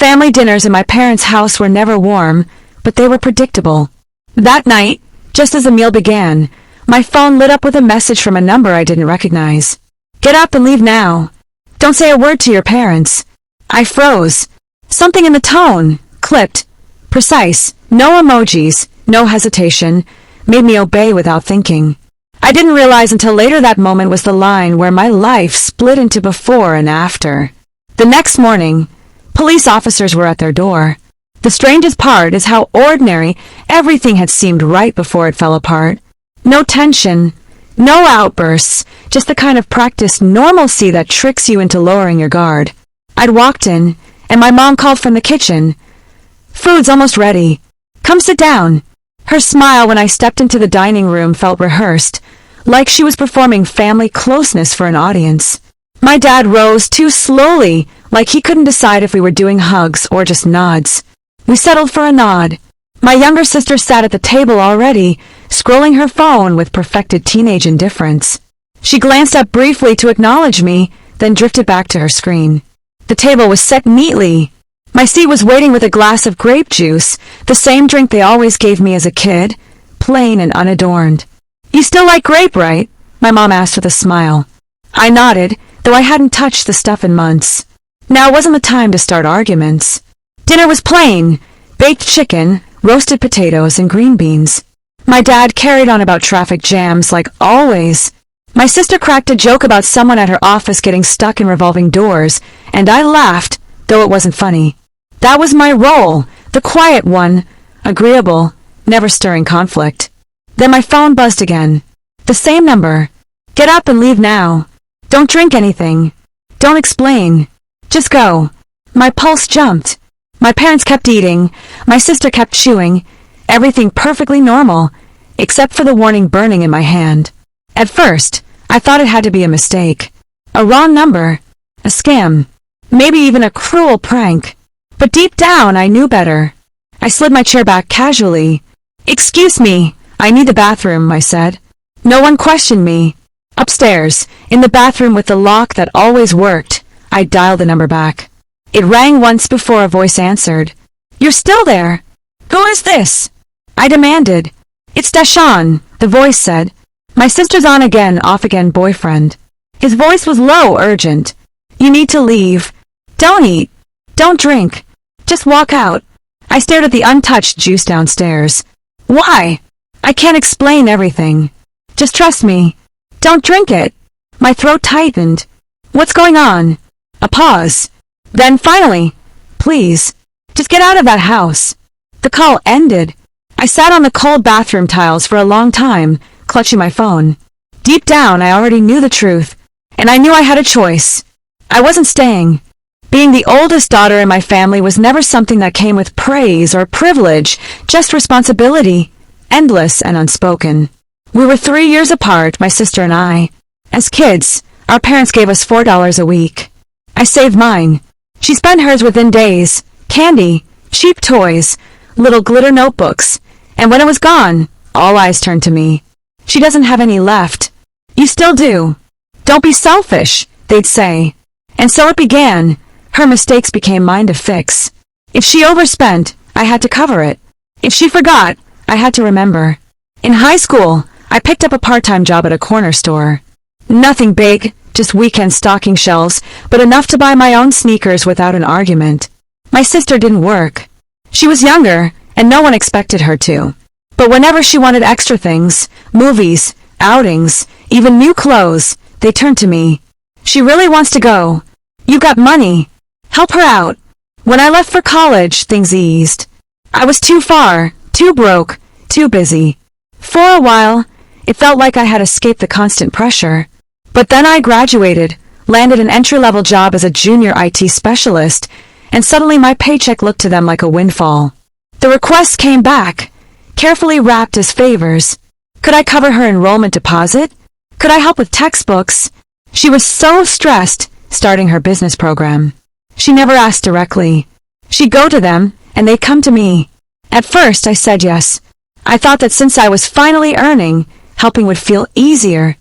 Family dinners in my parents' house were never warm, but they were predictable. That night, just as the meal began, my phone lit up with a message from a number I didn't recognize. "Get up and leave now. Don't say a word to your parents." I froze. Something in the tone, clipped, precise, no emojis, no hesitation, made me obey without thinking. I didn't realize until later that moment was the line where my life split into before and after. The next morning, police officers were at their door. The strangest part is how ordinary everything had seemed right before it fell apart. No tension, no outbursts, just the kind of practiced normalcy that tricks you into lowering your guard. I'd walked in, and my mom called from the kitchen. "Food's almost ready. Come sit down." Her smile when I stepped into the dining room felt rehearsed, like she was performing family closeness for an audience. My dad rose too slowly, like he couldn't decide if we were doing hugs or just nods. We settled for a nod. My younger sister sat at the table already, scrolling her phone with perfected teenage indifference. She glanced up briefly to acknowledge me, then drifted back to her screen. The table was set neatly. My seat was waiting with a glass of grape juice, the same drink they always gave me as a kid, plain and unadorned. "You still like grape, right?" my mom asked with a smile. I nodded, though I hadn't touched the stuff in months. Now wasn't the time to start arguments. Dinner was plain: baked chicken, roasted potatoes, and green beans. My dad carried on about traffic jams like always. My sister cracked a joke about someone at her office getting stuck in revolving doors, and I laughed, though it wasn't funny. That was my role, the quiet one, agreeable, never stirring conflict. Then my phone buzzed again. The same number. "Get up and leave now. Don't drink anything. Don't explain. Just go." My pulse jumped. My parents kept eating. My sister kept chewing. Everything perfectly normal, except for the warning burning in my hand. At first, I thought it had to be a mistake. A wrong number. A scam. Maybe even a cruel prank. But deep down, I knew better. I slid my chair back casually. "Excuse me, I need the bathroom," I said. No one questioned me. Upstairs, in the bathroom with the lock that always worked, I dialed the number back. It rang once before a voice answered. "You're still there? Who is this?" I demanded. "It's Dashawn," the voice said. My sister's on again, off again boyfriend. His voice was low, urgent. "You need to leave. Don't eat. Don't drink. Just walk out." I stared at the untouched juice downstairs. "Why?" "I can't explain everything. Just trust me. Don't drink it." My throat tightened. "What's going on?" A pause. Then finally, "Please, just get out of that house." The call ended. I sat on the cold bathroom tiles for a long time, clutching my phone. Deep down, I already knew the truth, and I knew I had a choice. I wasn't staying. Being the oldest daughter in my family was never something that came with praise or privilege, just responsibility, endless and unspoken. We were 3 years apart, my sister and I. As kids, our parents gave us $4 a week. I saved mine. She spent hers within days. Candy, cheap toys, little glitter notebooks. And when it was gone, all eyes turned to me. "She doesn't have any left." "You still do. Don't be selfish," they'd say. And so it began. Her mistakes became mine to fix. If she overspent, I had to cover it. If she forgot, I had to remember. In high school, I picked up a part-time job at a corner store. Nothing big, just weekend stocking shelves, but enough to buy my own sneakers without an argument. My sister didn't work. She was younger, and no one expected her to. But whenever she wanted extra things, movies, outings, even new clothes, they turned to me. "She really wants to go. You got money. Help her out." When I left for college, things eased. I was too far, too broke, too busy. For a while, it felt like I had escaped the constant pressure. But then I graduated, landed an entry-level job as a junior IT specialist, and suddenly my paycheck looked to them like a windfall. The requests came back, carefully wrapped as favors. Could I cover her enrollment deposit? Could I help with textbooks? She was so stressed, starting her business program. She never asked directly. She'd go to them, and they'd come to me. At first, I said yes. I thought that since I was finally earning, helping would feel easier.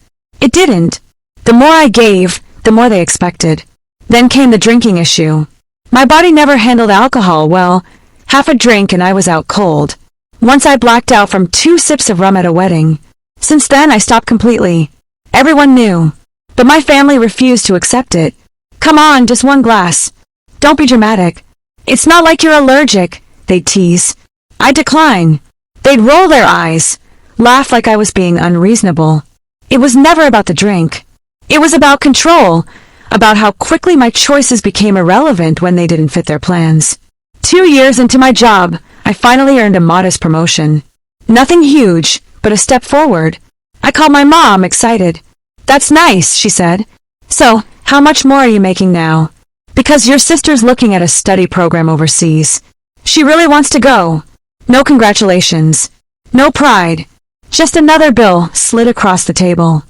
It didn't. The more I gave, the more they expected. Then came the drinking issue. My body never handled alcohol well. Half a drink and I was out cold. Once I blacked out from 2 sips of rum at a wedding. Since then I stopped completely. Everyone knew. But my family refused to accept it. Come on, just 1 glass. Don't be dramatic. It's not like you're allergic, they'd tease. I'd decline. They'd roll their eyes, laugh like I was being unreasonable. It was never about the drink. It was about control, about how quickly my choices became irrelevant when they didn't fit their plans. 2 years into my job, I finally earned a modest promotion. Nothing huge, but a step forward. I called my mom, excited. That's nice, she said. So, how much more are you making now? Because your sister's looking at a study program overseas. She really wants to go. No congratulations. No pride. Just another bill slid across the table.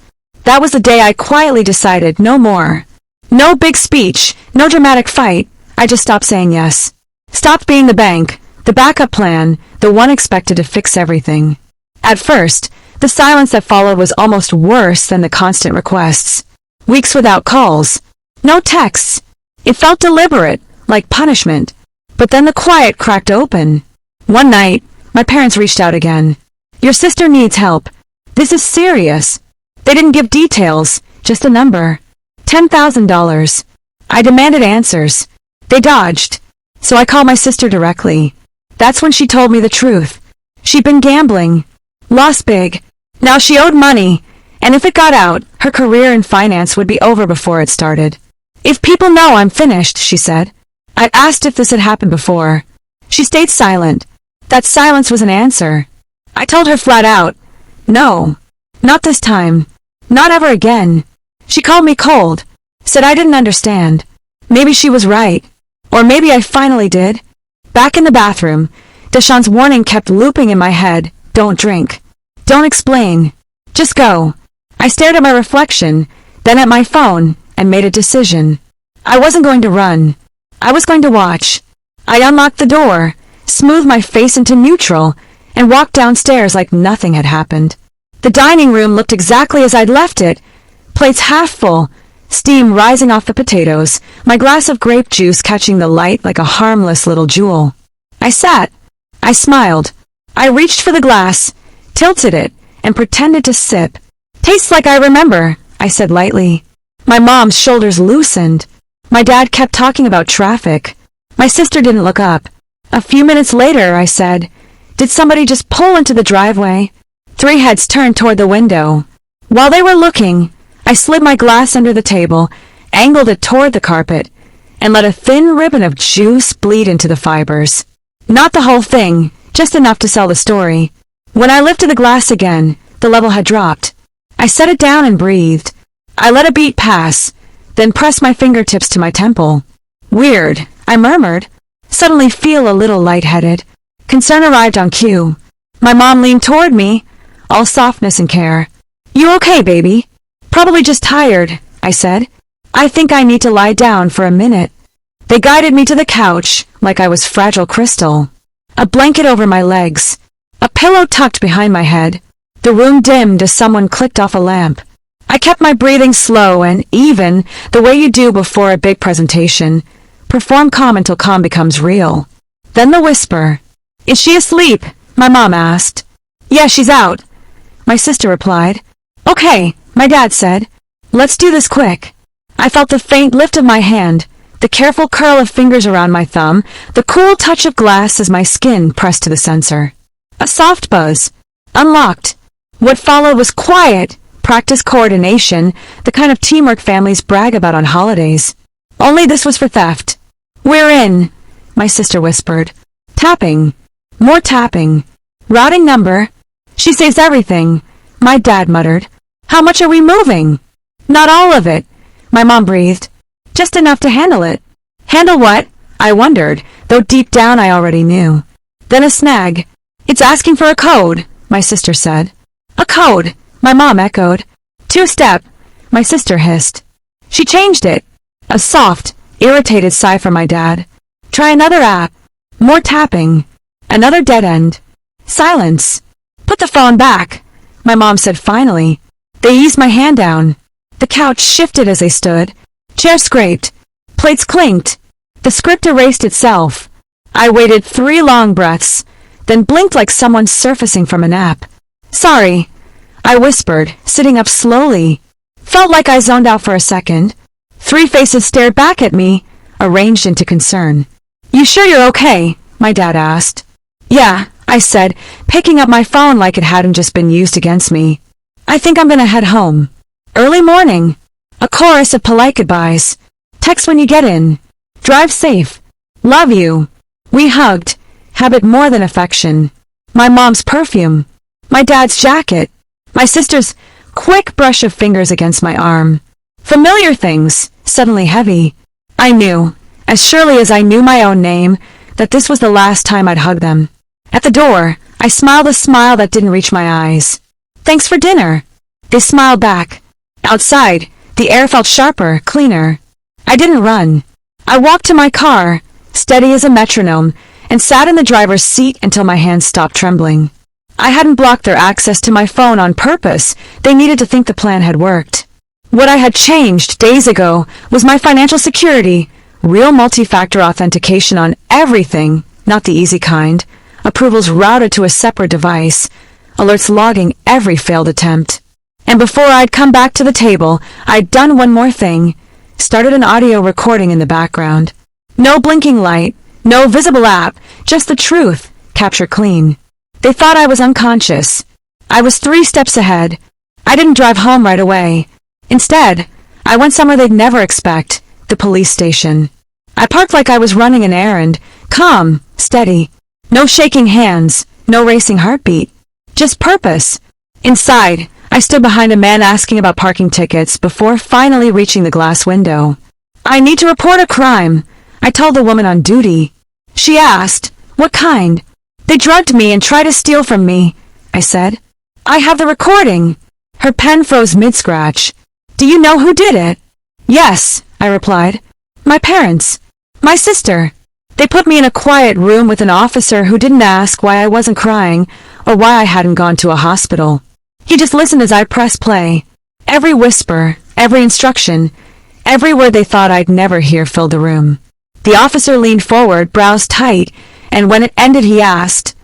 That was the day I quietly decided no more. No big speech, no dramatic fight. I just stopped saying yes. Stopped being the bank, the backup plan, the one expected to fix everything. At first, the silence that followed was almost worse than the constant requests. Weeks without calls. No texts. It felt deliberate, like punishment. But then the quiet cracked open. One night, my parents reached out again. Your sister needs help. This is serious. They didn't give details, just a number. $10,000. I demanded answers. They dodged. So I called my sister directly. That's when she told me the truth. She'd been gambling. Lost big. Now she owed money. And if it got out, her career in finance would be over before it started. If people know I'm finished, she said. I asked if this had happened before. She stayed silent. That silence was an answer. I told her flat out, no, not this time. Not ever again. She called me cold. Said I didn't understand. Maybe she was right. Or maybe I finally did. Back in the bathroom, Deshawn's warning kept looping in my head. Don't drink. Don't explain. Just go. I stared at my reflection, then at my phone, and made a decision. I wasn't going to run. I was going to watch. I unlocked the door, smoothed my face into neutral, and walked downstairs like nothing had happened. The dining room looked exactly as I'd left it. Plates half full, steam rising off the potatoes, my glass of grape juice catching the light like a harmless little jewel. I sat. I smiled. I reached for the glass, tilted it, and pretended to sip. Tastes like I remember, I said lightly. My mom's shoulders loosened. My dad kept talking about traffic. My sister didn't look up. A few minutes later, I said, did somebody just pull into the driveway? 3 heads turned toward the window. While they were looking, I slid my glass under the table, angled it toward the carpet, and let a thin ribbon of juice bleed into the fibers. Not the whole thing, just enough to sell the story. When I lifted the glass again, the level had dropped. I set it down and breathed. I let a beat pass, then pressed my fingertips to my temple. Weird, I murmured. Suddenly feel a little lightheaded. Concern arrived on cue. My mom leaned toward me, all softness and care. You okay, baby? Probably just tired, I said. I think I need to lie down for a minute. They guided me to the couch, like I was fragile crystal. A blanket over my legs. A pillow tucked behind my head. The room dimmed as someone clicked off a lamp. I kept my breathing slow and even, the way you do before a big presentation. Perform calm until calm becomes real. Then the whisper. Is she asleep? My mom asked. Yeah, she's out. My sister replied. Okay, my dad said. Let's do this quick. I felt the faint lift of my hand, the careful curl of fingers around my thumb, the cool touch of glass as my skin pressed to the sensor. A soft buzz. Unlocked. What followed was quiet, practice coordination, the kind of teamwork families brag about on holidays. Only this was for theft. We're in, my sister whispered. Tapping. More tapping. Routing number. She saves everything, my dad muttered. How much are we moving? Not all of it, my mom breathed. Just enough to handle it. Handle what? I wondered, though deep down I already knew. Then a snag. It's asking for a code, my sister said. A code, my mom echoed. 2-step, my sister hissed. She changed it. A soft, irritated sigh from my dad. Try another app. More tapping. Another dead end. Silence. Put the phone back, my mom said finally. They eased my hand down. The couch shifted as they stood. Chair scraped. Plates clinked. The script erased itself. I waited 3 long breaths, then blinked like someone surfacing from a nap. Sorry, I whispered, sitting up slowly. Felt like I zoned out for a second. 3 faces stared back at me, arranged into concern. You sure you're okay? My dad asked. Yeah, I said, picking up my phone like it hadn't just been used against me. I think I'm gonna head home. Early morning. A chorus of polite goodbyes. Text when you get in. Drive safe. Love you. We hugged. Habit more than affection. My mom's perfume. My dad's jacket. My sister's quick brush of fingers against my arm. Familiar things, suddenly heavy. I knew, as surely as I knew my own name, that this was the last time I'd hug them. At the door, I smiled a smile that didn't reach my eyes. Thanks for dinner. They smiled back. Outside, the air felt sharper, cleaner. I didn't run. I walked to my car, steady as a metronome, and sat in the driver's seat until my hands stopped trembling. I hadn't blocked their access to my phone on purpose. They needed to think the plan had worked. What I had changed days ago was my financial security, real multi-factor authentication on everything, not the easy kind, approvals routed to a separate device, alerts logging every failed attempt. And before I'd come back to the table, I'd done one more thing, started an audio recording in the background. No blinking light, no visible app, just the truth, captured clean. They thought I was unconscious. I was 3 steps ahead. I didn't drive home right away. Instead, I went somewhere they'd never expect, the police station. I parked like I was running an errand, calm, steady. No shaking hands, no racing heartbeat. Just purpose. Inside, I stood behind a man asking about parking tickets before finally reaching the glass window. I need to report a crime, I told the woman on duty. She asked, what kind? They drugged me and tried to steal from me, I said. I have the recording. Her pen froze mid-scratch. Do you know who did it? Yes, I replied. My parents. My sister. They put me in a quiet room with an officer who didn't ask why I wasn't crying or why I hadn't gone to a hospital. He just listened as I pressed play. Every whisper, every instruction, every word they thought I'd never hear filled the room. The officer leaned forward, brows tight, and when it ended he asked,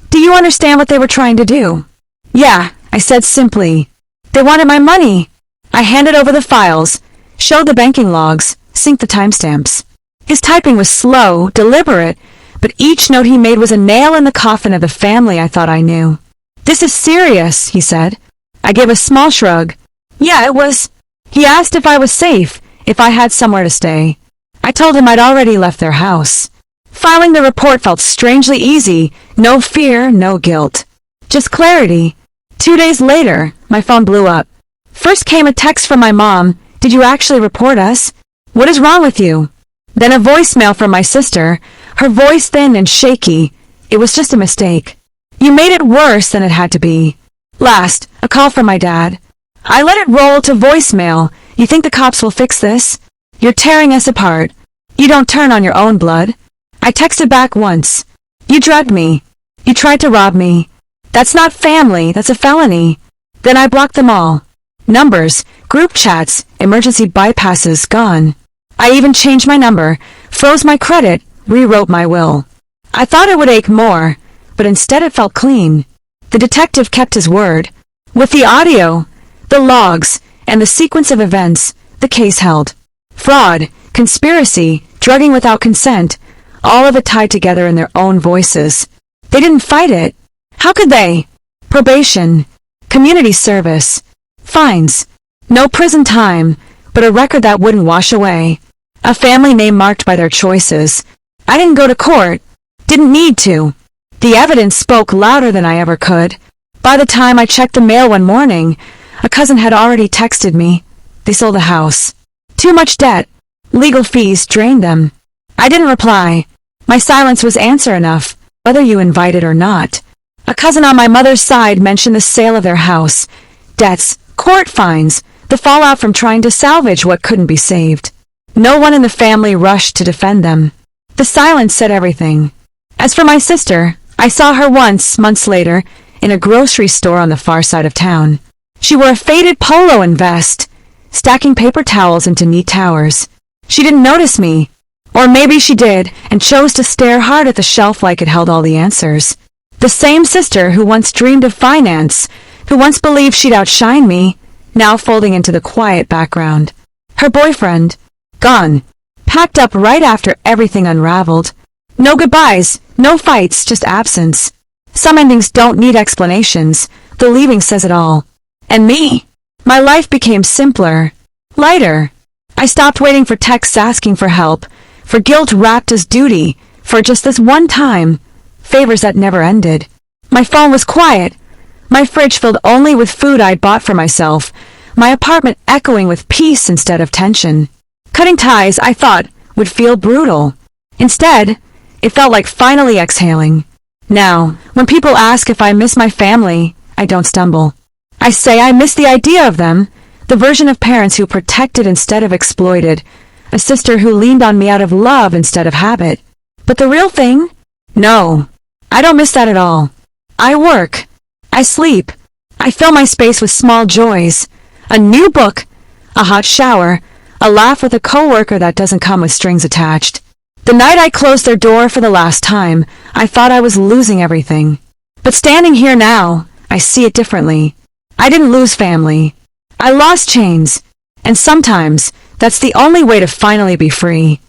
Do you understand what they were trying to do? Yeah, I said simply. They wanted my money. I handed over the files, showed the banking logs, synced the timestamps. His typing was slow, deliberate, but each note he made was a nail in the coffin of the family I thought I knew. This is serious, he said. I gave a small shrug. Yeah, it was. He asked if I was safe, if I had somewhere to stay. I told him I'd already left their house. Filing the report felt strangely easy, no fear, no guilt. Just clarity. 2 days later, my phone blew up. First came a text from my mom, Did you actually report us? What is wrong with you? Then a voicemail from my sister, her voice thin and shaky. It was just a mistake. You made it worse than it had to be. Last, a call from my dad. I let it roll to voicemail. You think the cops will fix this? You're tearing us apart. You don't turn on your own blood. I texted back once. You drugged me. You tried to rob me. That's not family, that's a felony. Then I blocked them all. Numbers, group chats, emergency bypasses, gone. I even changed my number, froze my credit, rewrote my will. I thought it would ache more, but instead it felt clean. The detective kept his word. With the audio, the logs, and the sequence of events, the case held. Fraud, conspiracy, drugging without consent, all of it tied together in their own voices. They didn't fight it. How could they? Probation, community service, fines, no prison time, but a record that wouldn't wash away. A family name marked by their choices. I didn't go to court. Didn't need to. The evidence spoke louder than I ever could. By the time I checked the mail one morning, a cousin had already texted me. They sold the house. Too much debt. Legal fees drained them. I didn't reply. My silence was answer enough, whether you invited or not. A cousin on my mother's side mentioned the sale of their house, debts, court fines, the fallout from trying to salvage what couldn't be saved. No one in the family rushed to defend them. The silence said everything. As for my sister, I saw her once, months later, in a grocery store on the far side of town. She wore a faded polo and vest, stacking paper towels into neat towers. She didn't notice me. Or maybe she did, and chose to stare hard at the shelf like it held all the answers. The same sister who once dreamed of finance, who once believed she'd outshine me, now folding into the quiet background. Her boyfriend, gone, packed up right after everything unraveled. No goodbyes, no fights, just absence. Some endings don't need explanations, the leaving says it all. And me? My life became simpler, lighter. I stopped waiting for texts asking for help, for guilt wrapped as duty, for just this one time, favors that never ended. My phone was quiet, my fridge filled only with food I'd bought for myself, my apartment echoing with peace instead of tension. Cutting ties, I thought, would feel brutal. Instead, it felt like finally exhaling. Now, when people ask if I miss my family, I don't stumble. I say I miss the idea of them, the version of parents who protected instead of exploited, a sister who leaned on me out of love instead of habit. But the real thing? No, I don't miss that at all. I work. I sleep. I fill my space with small joys. A new book, a hot shower, a laugh with a coworker that doesn't come with strings attached. The night I closed their door for the last time, I thought I was losing everything. But standing here now, I see it differently. I didn't lose family. I lost chains. And sometimes, that's the only way to finally be free.